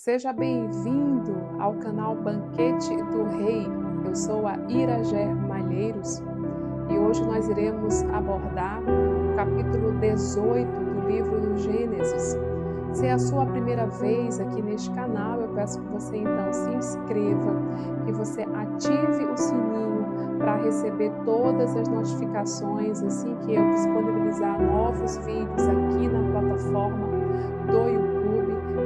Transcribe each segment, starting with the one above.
Seja bem-vindo ao canal Banquete do Rei. Eu sou a Irager Malheiros e hoje nós iremos abordar o capítulo 18 do livro do Gênesis. Se é a sua primeira vez aqui neste canal, eu peço que você então se inscreva, que você ative o sininho para receber todas as notificações assim que eu disponibilizar novos vídeos aqui na plataforma do YouTube,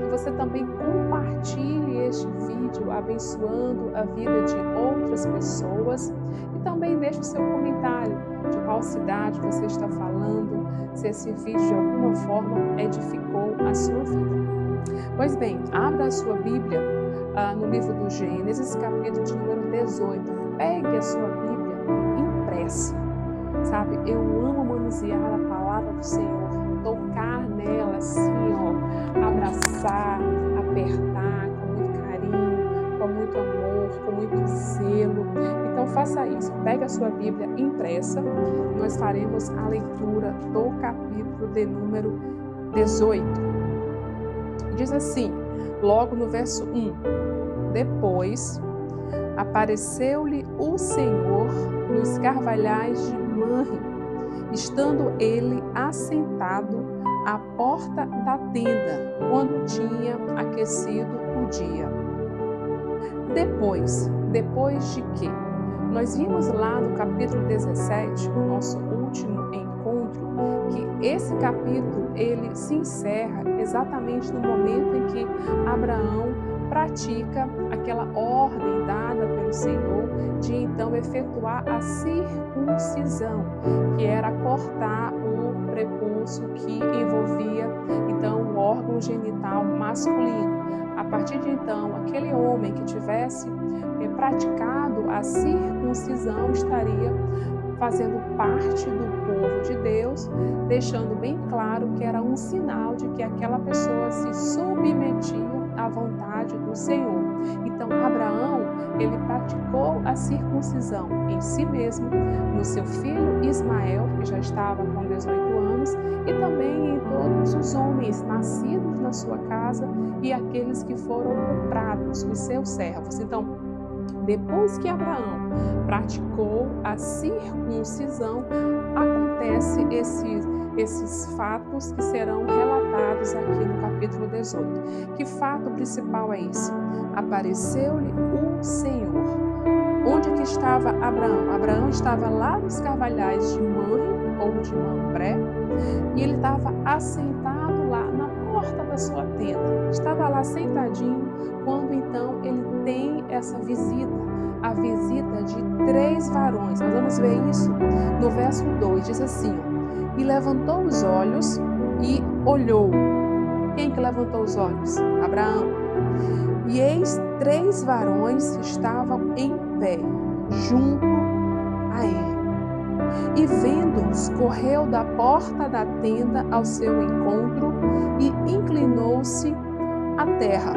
que você também compartilhe este vídeo abençoando a vida de outras pessoas e também deixe o seu comentário de qual cidade você está falando, se esse vídeo de alguma forma edificou a sua vida. Pois bem, abra a sua Bíblia no livro do Gênesis, capítulo de número 18. Pegue a sua Bíblia impressa. Sabe, eu amo manusear a palavra do Senhor, tocar nela assim, abraçar, apertar com muito carinho, com muito amor, com muito zelo. Então faça isso, pegue a sua Bíblia impressa, nós faremos a leitura do capítulo de número 18. Diz assim, logo no verso 1, depois apareceu-lhe o Senhor nos carvalhais de Manre, estando ele assentado à porta da tenda, quando tinha aquecido o dia. Depois de quê? Nós vimos lá no capítulo 17, no nosso último encontro, que esse capítulo ele se encerra exatamente no momento em que Abraão pratica aquela ordem dada pelo Senhor de então efetuar a circuncisão, que era cortar o prepúcio que envolvia então o órgão genital masculino. A partir de então, aquele homem que tivesse praticado a circuncisão estaria fazendo parte do povo de Deus, deixando bem claro que era um sinal de que aquela pessoa se submetia à vontade do Senhor. Então, Abraão, ele praticou a circuncisão em si mesmo, no seu filho Ismael, que já estava com 18 anos, e também em todos os homens nascidos na sua casa e aqueles que foram comprados, os seus servos. Então, depois que Abraão praticou a circuncisão, acontece esses fatos que serão relatados aqui no capítulo 18. Que fato principal é esse? Apareceu-lhe o Senhor. Onde que estava Abraão? Abraão estava lá nos carvalhais de Manre, ou de Mambré, e ele estava assentado lá na porta da sua tenda. Estava lá sentadinho, quando então ele tem essa visita, a visita de 3 varões. Nós vamos ver isso no verso 2, diz assim, e levantou os olhos e olhou. Quem que levantou os olhos? Abraão. E eis 3 varões estavam em pé, junto a ele. E vendo-os, correu da porta da tenda ao seu encontro e inclinou-se à terra.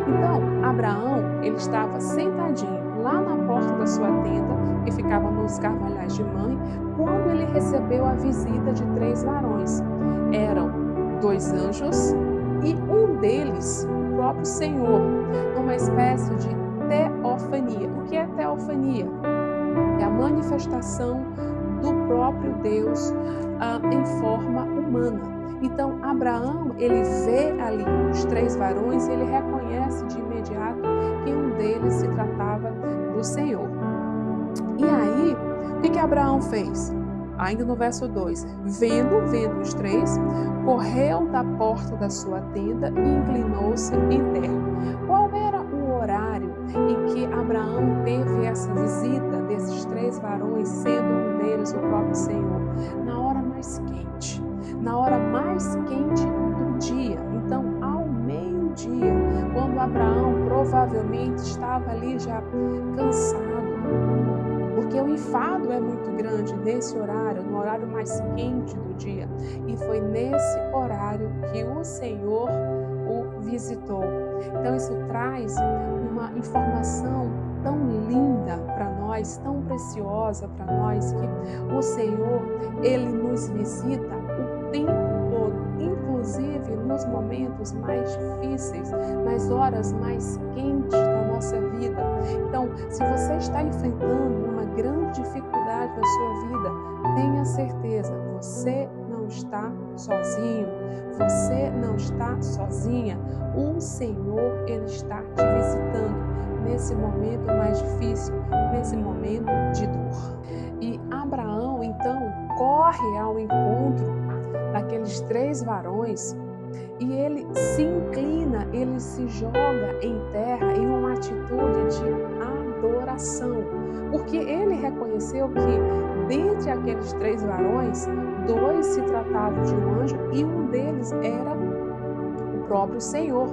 Então, Abraão, ele estava sentadinho lá na porta da sua tenda, que ficava nos carvalhais de Manre, quando ele recebeu a visita de 3 varões. Eram 2 anjos e um deles, o próprio Senhor, numa espécie de teofania. O que é teofania? É a manifestação do próprio Deus em forma humana. Então, Abraão, ele vê ali os 3 varões e ele reconhece de imediato que um deles se tratava do Senhor. E aí, o que Abraão fez? Ainda no verso 2, vendo os 3, correu da porta da sua tenda e inclinou-se em terra. Qual era o horário em que Abraão teve essa visita desses 3 varões, sendo um deles o próprio Senhor? Na hora mais quente. Na hora mais quente do dia, então ao meio-dia, quando Abraão provavelmente estava ali já cansado, porque o enfado é muito grande nesse horário, no horário mais quente do dia, e foi nesse horário que o Senhor o visitou. Então isso traz uma informação tão linda para nós, tão preciosa para nós, que o Senhor, ele nos visita o tempo todo, inclusive nos momentos mais difíceis, nas horas mais quentes da nossa vida. Então, se você está enfrentando uma grande dificuldade na sua vida, tenha certeza, você não está sozinho, você não está sozinha. O Senhor, Ele está te visitando nesse momento mais difícil, nesse momento de dor. E Abraão, então, corre ao encontro daqueles 3 varões e ele se inclina, ele se joga em terra em uma atitude de adoração, porque ele reconheceu que dentre aqueles 3 varões, 2 se tratavam de um anjo e um deles era o próprio Senhor.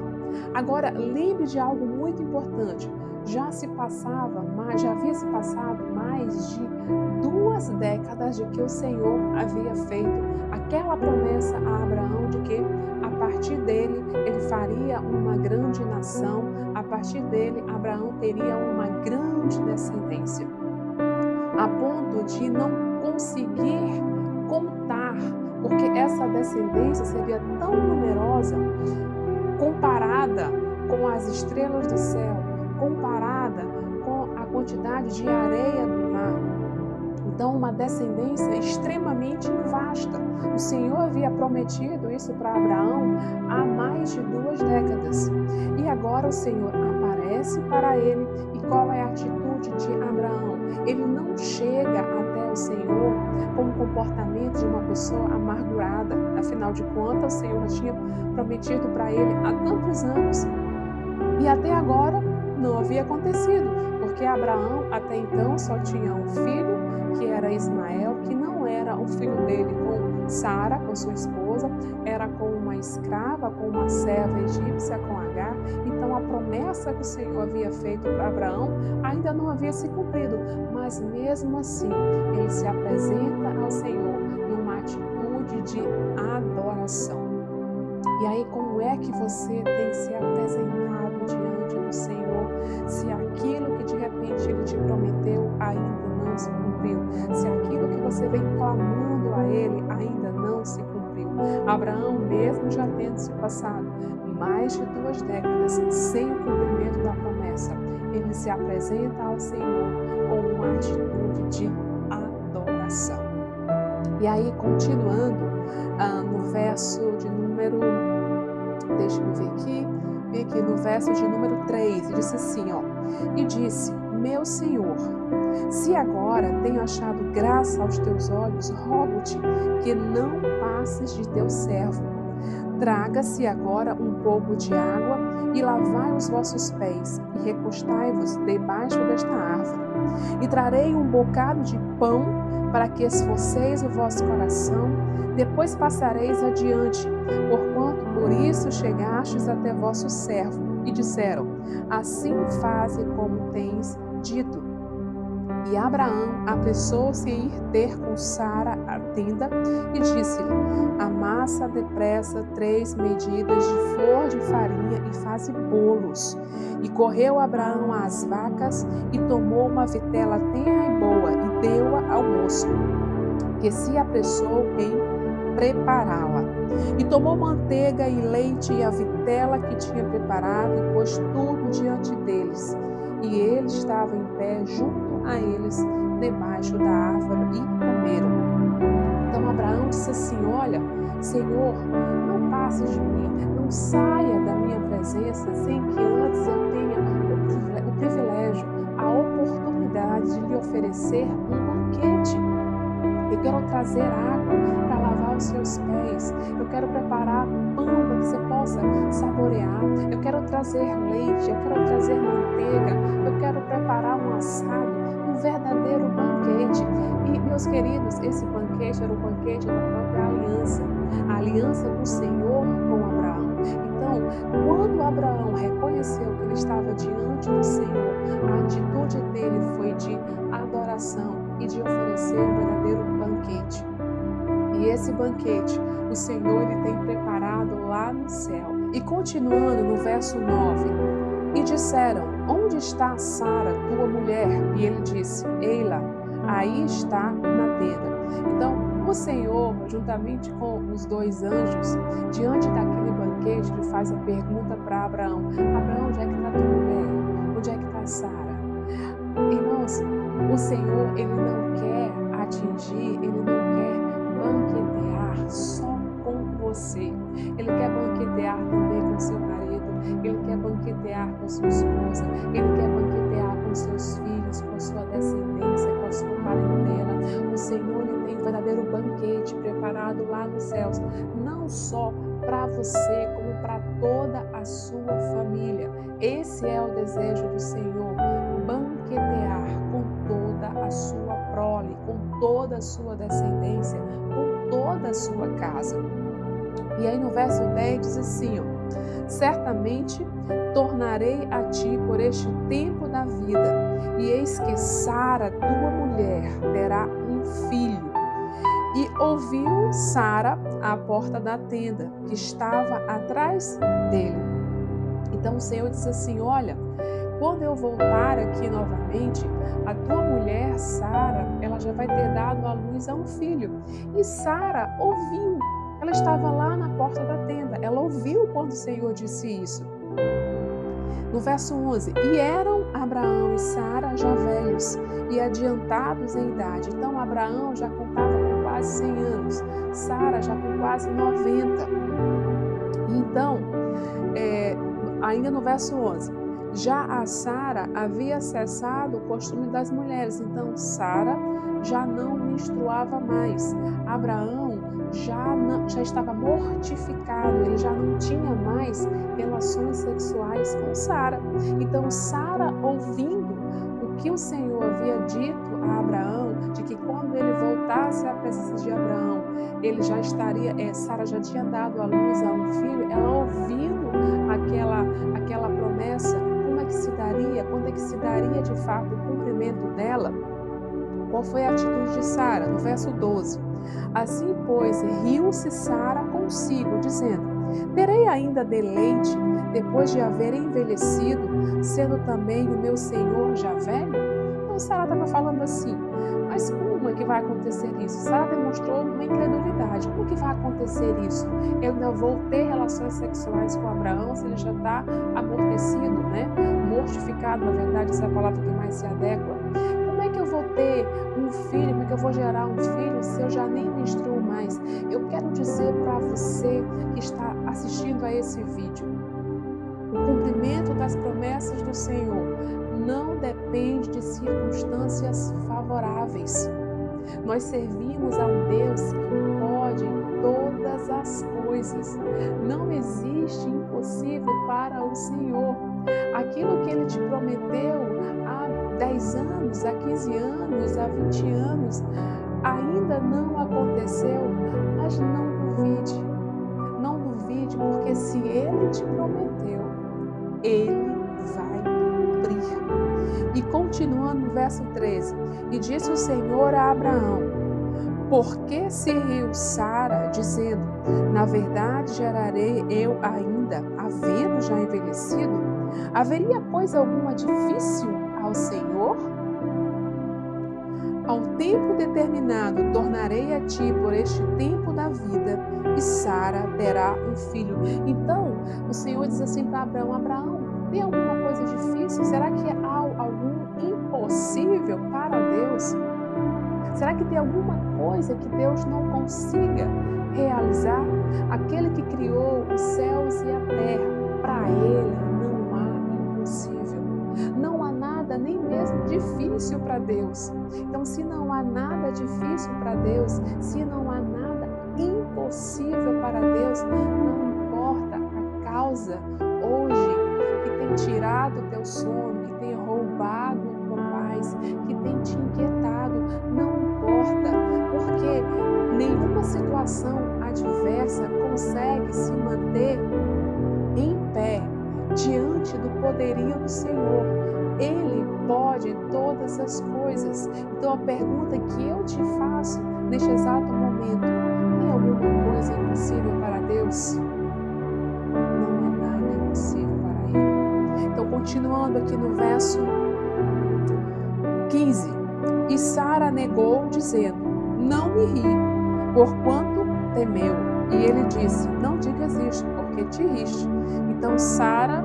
Agora, lembre de algo muito importante. Já havia se passado mais de 2 décadas de que o Senhor havia feito aquela promessa a Abraão de que a partir dele ele faria uma grande nação, a partir dele Abraão teria uma grande descendência, a ponto de não conseguir contar, porque essa descendência seria tão numerosa comparada com as estrelas do céu, comparada com a quantidade de areia do mar. Então, uma descendência extremamente vasta. O Senhor havia prometido isso para Abraão há mais de 2 décadas. E agora o Senhor aparece para ele. E qual é a atitude de Abraão? Ele não chega até o Senhor com o comportamento de uma pessoa amargurada. Afinal de contas, o Senhor já tinha prometido para ele há tantos anos. E até agora não havia acontecido, porque Abraão até então só tinha um filho, que era Ismael, que não era o filho dele com Sara, com sua esposa, era com uma escrava, com uma serva egípcia, com Agar. Então a promessa que o Senhor havia feito para Abraão ainda não havia se cumprido, mas mesmo assim ele se apresenta ao Senhor numa atitude de adoração. E aí, como é que você tem se apresentado diante do Senhor, se aquilo que de repente Ele te prometeu ainda não se cumpriu, se aquilo que você vem clamando a Ele ainda não se cumpriu? Abraão, mesmo já tendo se passado mais de 2 décadas sem o cumprimento da promessa, ele se apresenta ao Senhor com uma atitude de adoração. E aí, continuando no verso de número, deixa eu ver aqui no verso de número 3, disse assim, e disse, meu Senhor, se agora tenho achado graça aos teus olhos, rogo-te que não passes de teu servo. Traga-se agora um pouco de água e lavai os vossos pés e recostai-vos debaixo desta árvore. E trarei um bocado de pão para que esforceis o vosso coração, depois passareis adiante, porquanto por isso chegastes até vosso servo. E disseram, assim faze como tens dito. E Abraão apressou-se em ir ter com Sara a tenda e disse-lhe, amassa depressa 3 medidas de flor de farinha e faze bolos. E correu Abraão às vacas e tomou uma vitela tenra e boa e deu-a ao moço, que se apressou em prepará-la. E tomou manteiga e leite e a vitela que tinha preparado e pôs tudo diante deles. E ele estava em pé junto a eles, debaixo da árvore, e comeram. Então Abraão disse assim, olha, Senhor, não passe de mim, não saia da minha presença sem que antes eu tenha o privilégio, a oportunidade de lhe oferecer um banquete. Eu quero trazer água para lavar os seus pés. Eu quero preparar pão para que você possa saborear. Eu quero trazer leite, eu quero trazer manteiga. Eu quero preparar um assado, um verdadeiro banquete. E, meus queridos, esse banquete era o banquete da própria aliança. A aliança do Senhor com Abraão. Então, quando Abraão reconheceu que ele estava diante do Senhor, a atitude dele foi de adoração e de oferecer um verdadeiro banquete. E esse banquete, o Senhor ele tem preparado lá no céu. E continuando no verso 9, e disseram, onde está Sara, tua mulher? E ele disse, ei-la, aí está na tenda. Então, o Senhor, juntamente com os 2 anjos, diante daquele banquete, banquete, ele faz a pergunta para Abraão: Abraão, onde é que está tua mulher? Onde é que está Sara? Irmãos, o Senhor, ele não quer atingir, ele não quer banquetear só com você. Ele quer banquetear também com seu marido, ele quer banquetear com sua esposa, ele quer banquetear com seus filhos, com sua descendência, com a sua parentela. O Senhor, ele tem um verdadeiro banquete preparado lá nos céus, não só para você, como para toda a sua família. Esse é o desejo do Senhor, banquetear com toda a sua prole, com toda a sua descendência, com toda a sua casa. E aí no verso 10 diz assim, certamente tornarei a ti por este tempo da vida, e eis que Sara, tua mulher, terá um filho. E ouviu Sara à porta da tenda, que estava atrás dele. Então o Senhor disse assim, olha, quando eu voltar aqui novamente, a tua mulher, Sara, ela já vai ter dado à luz a um filho. E Sara ouviu, ela estava lá na porta da tenda, ela ouviu quando o Senhor disse isso. No verso 11, e eram Abraão e Sara já velhos e adiantados em idade. Então Abraão já contava com quase 100 anos, Sara já com quase 90. Então, ainda no verso 11, já a Sara havia cessado o costume das mulheres, então Sara já não menstruava mais. Abraão já estava mortificado, ele já não tinha mais relações sexuais com Sara. Então Sara, ouvindo o que o Senhor havia dito a Abraão, de que quando ele voltasse à presença de Abraão, ele já estaria, Sara já tinha dado à luz a um filho, ela ouvindo aquela promessa, como é que se daria, quando é que se daria de fato o cumprimento dela? Qual foi a atitude de Sara? No verso 12. Assim, pois, riu-se Sara consigo, dizendo, terei ainda deleite depois de haver envelhecido, sendo também o meu Senhor já velho? Então Sara estava falando assim, mas como é que vai acontecer isso? Sara demonstrou uma incredulidade. Como que vai acontecer isso? Eu ainda vou ter relações sexuais com Abraão se ele já está amortecido, né? Mortificado, na verdade, essa é a palavra que mais se adequa. Como é que eu vou ter um filho? Como é que eu vou gerar um filho se eu já nem menstruo mais? Eu quero dizer para você que está assistindo a esse vídeo, o cumprimento das promessas do Senhor não depende de circunstâncias favoráveis. Nós servimos a um Deus que pode todas as coisas. Não existe impossível para o Senhor. Aquilo que Ele te prometeu há 10 anos, há 15 anos, há 20 anos, ainda não aconteceu, mas não duvide. Não duvide, porque se Ele te prometeu, Ele vai cumprir. E continuando no verso 13, e disse o Senhor a Abraão, por que se riu Sara, dizendo, na verdade gerarei eu ainda, havendo já envelhecido? Haveria, pois, alguma difícil ao Senhor? Ao tempo determinado tornarei a ti por este tempo da vida, e Sara terá um filho. Então, o Senhor diz assim para Abraão, Abraão, tem alguma coisa difícil? Será que há algum impossível para Deus? Será que tem alguma coisa que Deus não consiga realizar? Aquele que criou os céus e a terra, para Ele não há impossível. Não há nada nem mesmo difícil para Deus. Então, se não há nada difícil para Deus, se não há nada impossível para Deus, não importa a causa hoje que tem tirado o teu sono, que tem roubado a tua paz, que tem te inquietado, não importa, porque nenhuma situação adversa consegue se manter em pé diante do poderio do Senhor. Ele pode todas as coisas. Então a pergunta que eu te faço neste exato momento, tem alguma coisa impossível para Deus? Não há nada impossível para Ele. Então continuando aqui no verso 15, e Sara negou, dizendo, não me ri, porquanto temeu. E ele disse, não digas isto, porque porque te riste. Então Sara,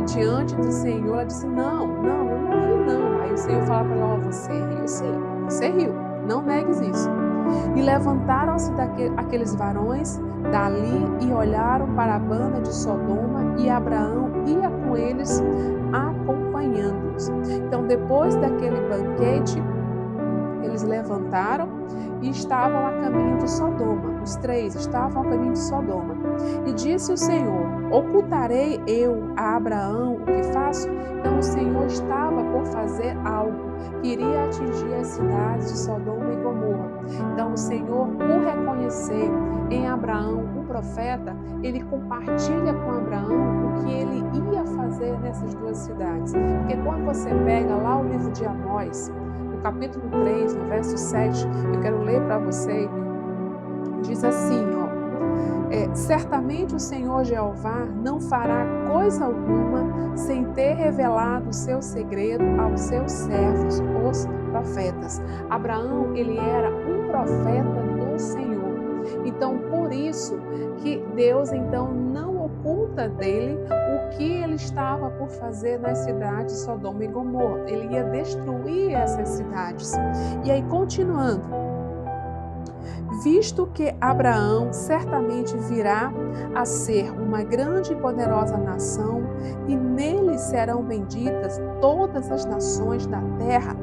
diante do Senhor, ela disse, não, eu não ri não. Aí o Senhor fala para ela, você riu sim, você riu, não negues isso. E levantaram-se aqueles varões dali e olharam para a banda de Sodoma, e Abraão ia com eles, acompanhando-os. Então, depois daquele banquete, eles levantaram e estavam a caminho de Sodoma. Os três estavam a caminho de Sodoma. E disse o Senhor, ocultarei eu a Abraão o que faço? Então o Senhor estava por fazer algo que iria atingir as cidades de Sodoma e Gomorra. Então o Senhor, por reconhecer em Abraão o profeta, ele compartilha com Abraão o que ele ia fazer nessas duas cidades. Porque quando você pega lá o livro de Amós, no capítulo 3, no verso 7, eu quero ler para você, diz assim, certamente o Senhor Jeová não fará coisa alguma sem ter revelado o seu segredo aos seus servos, os profetas. Abraão, ele era um profeta do Senhor. Então, por isso que Deus, então, não oculta dele o que ele estava por fazer nas cidades de Sodoma e Gomorra. Ele ia destruir essas cidades. E aí, continuando, visto que Abraão certamente virá a ser uma grande e poderosa nação, e nele serão benditas todas as nações da terra,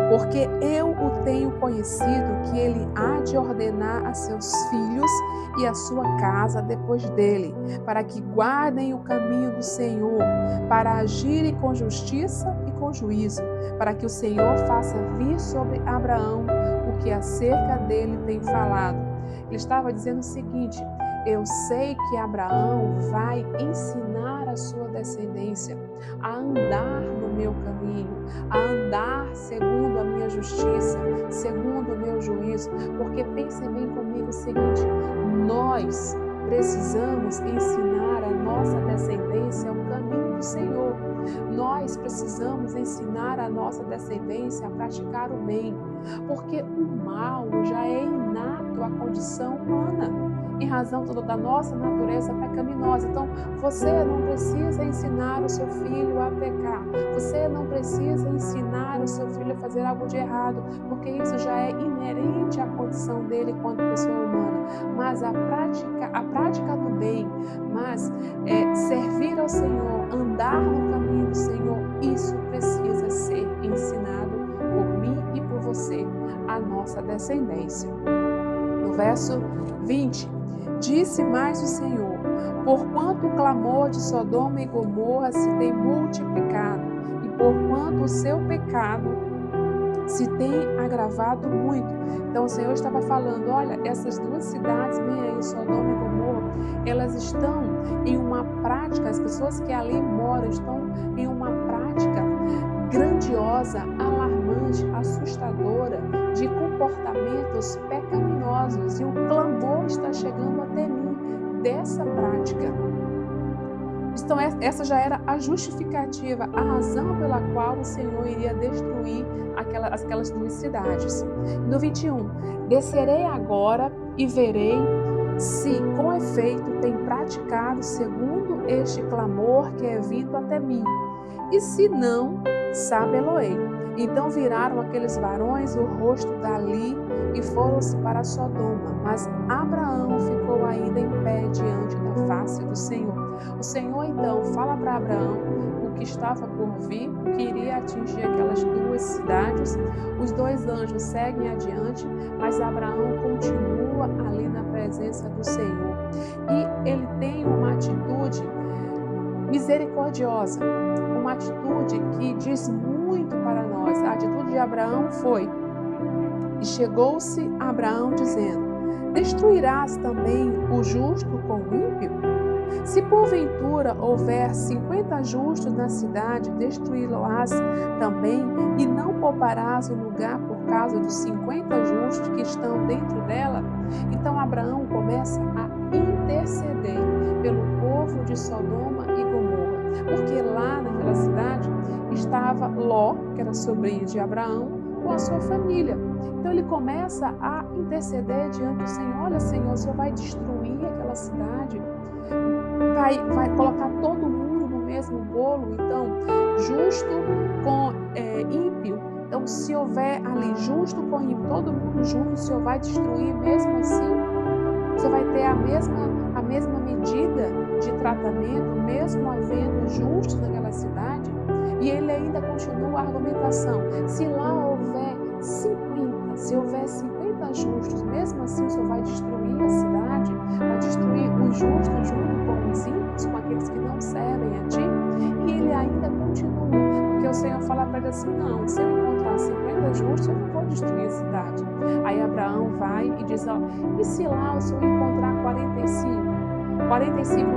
porque eu o tenho conhecido que ele há de ordenar a seus filhos e a sua casa depois dele, para que guardem o caminho do Senhor, para agirem com justiça e com juízo, para que o Senhor faça vir sobre Abraão o que acerca dele tem falado. Ele estava dizendo o seguinte, eu sei que Abraão vai ensinar a sua descendência a andar no meu caminho, a andar segundo a minha justiça, segundo o meu juízo, porque pensem bem comigo o seguinte, nós precisamos ensinar a nossa descendência o caminho do Senhor. Nós precisamos ensinar a nossa descendência a praticar o bem, porque o mal já é inato à condição humana, em razão da nossa natureza pecaminosa. Então, você não precisa ensinar o seu filho a pecar, você não precisa ensinar o seu filho a fazer algo de errado, porque isso já é inerente à condição dele enquanto pessoa humana. Mas a prática do bem, mas servir ao Senhor, andar no caminho do Senhor, isso precisa ser ensinado por mim e por você, a nossa descendência. No verso 20, disse mais o Senhor, porquanto o clamor de Sodoma e Gomorra se tem multiplicado, e porquanto o seu pecado se tem agravado muito. Então o Senhor estava falando, olha, essas duas cidades, bem aí, Sodoma e Gomorra, elas estão em uma prática, as pessoas que ali moram estão em uma prática grandiosa, alarmante, assustadora, de comportamentos pecaminosos, e o clamor está chegando até mim dessa prática. Então essa já era a justificativa, a razão pela qual o Senhor iria destruir aquelas duas cidades. No 21, descerei agora e verei se com efeito tem praticado segundo este clamor que é vindo até mim, e se não, sabê-lo-ei. Então viraram aqueles varões o rosto dali e foram-se para Sodoma, mas Abraão ficou ainda em pé diante da face do Senhor. O Senhor então fala para Abraão o que estava por vir, o que iria atingir aquelas duas cidades. Os dois anjos seguem adiante, mas Abraão continua ali na presença do Senhor. E ele tem uma atitude misericordiosa, uma atitude que diz muito para nós. A atitude de Abraão foi, e chegou-se Abraão dizendo, destruirás também o justo com o ímpio? Se porventura houver 50 justos na cidade, destruí-lo-ás também, e não pouparás o lugar por causa dos 50 justos que estão dentro dela? Então Abraão começa a interceder pelo povo de Sodoma e Gomorra, porque lá naquela cidade estava Ló, que era sobrinho de Abraão, com a sua família. Então ele começa a interceder diante do Senhor, olha Senhor, o Senhor vai destruir aquela cidade, vai colocar todo mundo no mesmo bolo? Então, justo com ímpio. Então, se houver ali justo com ímpio, todo mundo junto, o Senhor vai destruir mesmo assim? Você vai ter a mesma medida de tratamento, mesmo havendo justos naquela cidade? E ele ainda continua a argumentação. Se lá houver 50, se houver 50 justos, mesmo assim o Senhor vai destruir a cidade, vai destruir os justos junto com os ímpios, com aqueles que não servem a ti? E ele ainda continua, porque o Senhor fala para ele assim, não, se eu encontrar 50 justos, eu não vou destruir a cidade. Aí Abraão vai e diz, ó, e se lá o Senhor encontrar 45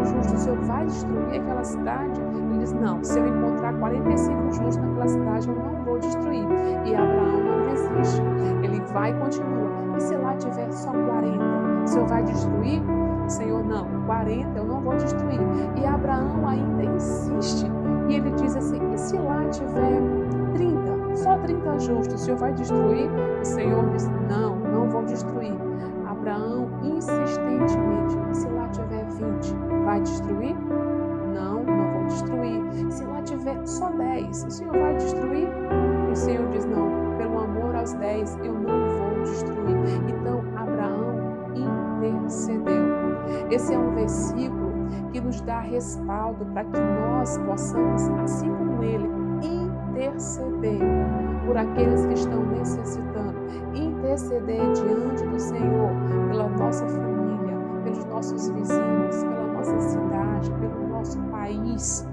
justos, o Senhor vai destruir aquela cidade? Ele diz, não, se eu encontrar 45 justos naquela cidade, eu não vou destruir. E Abraão não desiste, ele vai e continua. E se lá tiver só 40, o Senhor vai destruir? O Senhor, não, 40 eu não vou destruir. E Abraão ainda insiste, e ele diz assim, e se lá tiver 30, só 30 justos, o Senhor vai destruir? O Senhor diz, não, não vou destruir. Abraão insistentemente, e se lá tiver 20, vai destruir? Não, não vou destruir. Se lá tiver só 10, o Senhor vai destruir? E o Senhor diz, não, pelo amor aos 10, eu não vou destruir. Então, Abraão intercedeu. Esse é um versículo que nos dá respaldo para que nós possamos, assim como ele, interceder por aqueles que estão necessitando, interceder diante do Senhor pela nossa família, pelos nossos vizinhos, pela nossa cidade, pelo nosso país.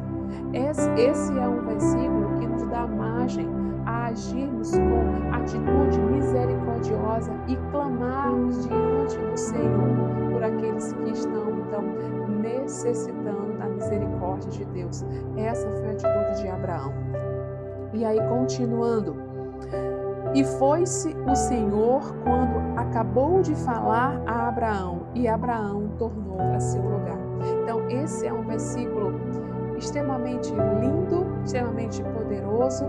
Esse é um versículo que nos dá margem a agirmos com atitude misericordiosa e clamarmos diante do Senhor por aqueles que estão, então, necessitando da misericórdia de Deus. Essa foi a atitude de Abraão. E aí, continuando, e foi-se o Senhor quando acabou de falar a Abraão, e Abraão tornou a seu lugar. Então, esse é um versículo extremamente lindo, extremamente poderoso.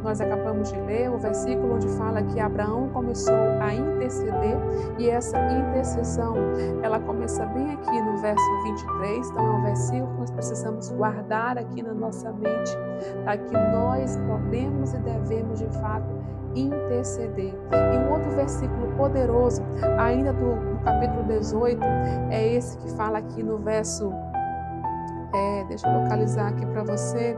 Nós acabamos de ler o versículo onde fala que Abraão começou a interceder, e essa intercessão, ela começa bem aqui no verso 23, então é um versículo que nós precisamos guardar aqui na nossa mente, tá? Que nós podemos e devemos de fato interceder. E um outro versículo poderoso, ainda do capítulo 18, é esse que fala aqui no verso, deixa eu localizar aqui para você,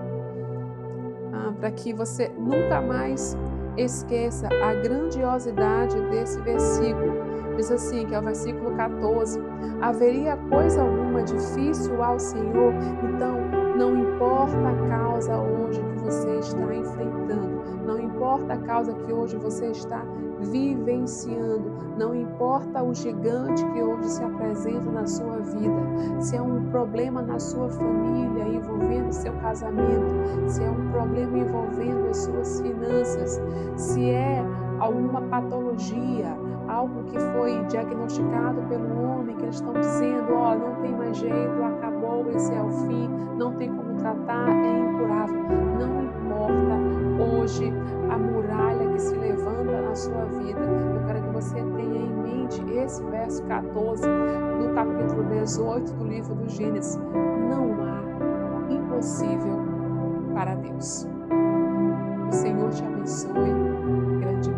para que você nunca mais esqueça a grandiosidade desse versículo. Diz assim, que é o versículo 14, haveria coisa alguma difícil ao Senhor? Então, não importa a causa hoje que você está enfrentando, não importa a causa que hoje você está vivenciando, não importa o gigante que hoje se apresenta na sua vida, se é um problema na sua família envolvendo seu casamento, se é um problema envolvendo as suas finanças, se é alguma patologia, algo que foi diagnosticado pelo homem, que eles estão dizendo, não tem mais jeito, acabou, esse é o fim, não tem como tratar, é incurável. Não importa hoje a muralha que se levanta na sua vida, eu quero que você tenha em mente esse verso 14 do capítulo 18 do livro do Gênesis. Não há impossível para Deus. O Senhor te abençoe grandemente.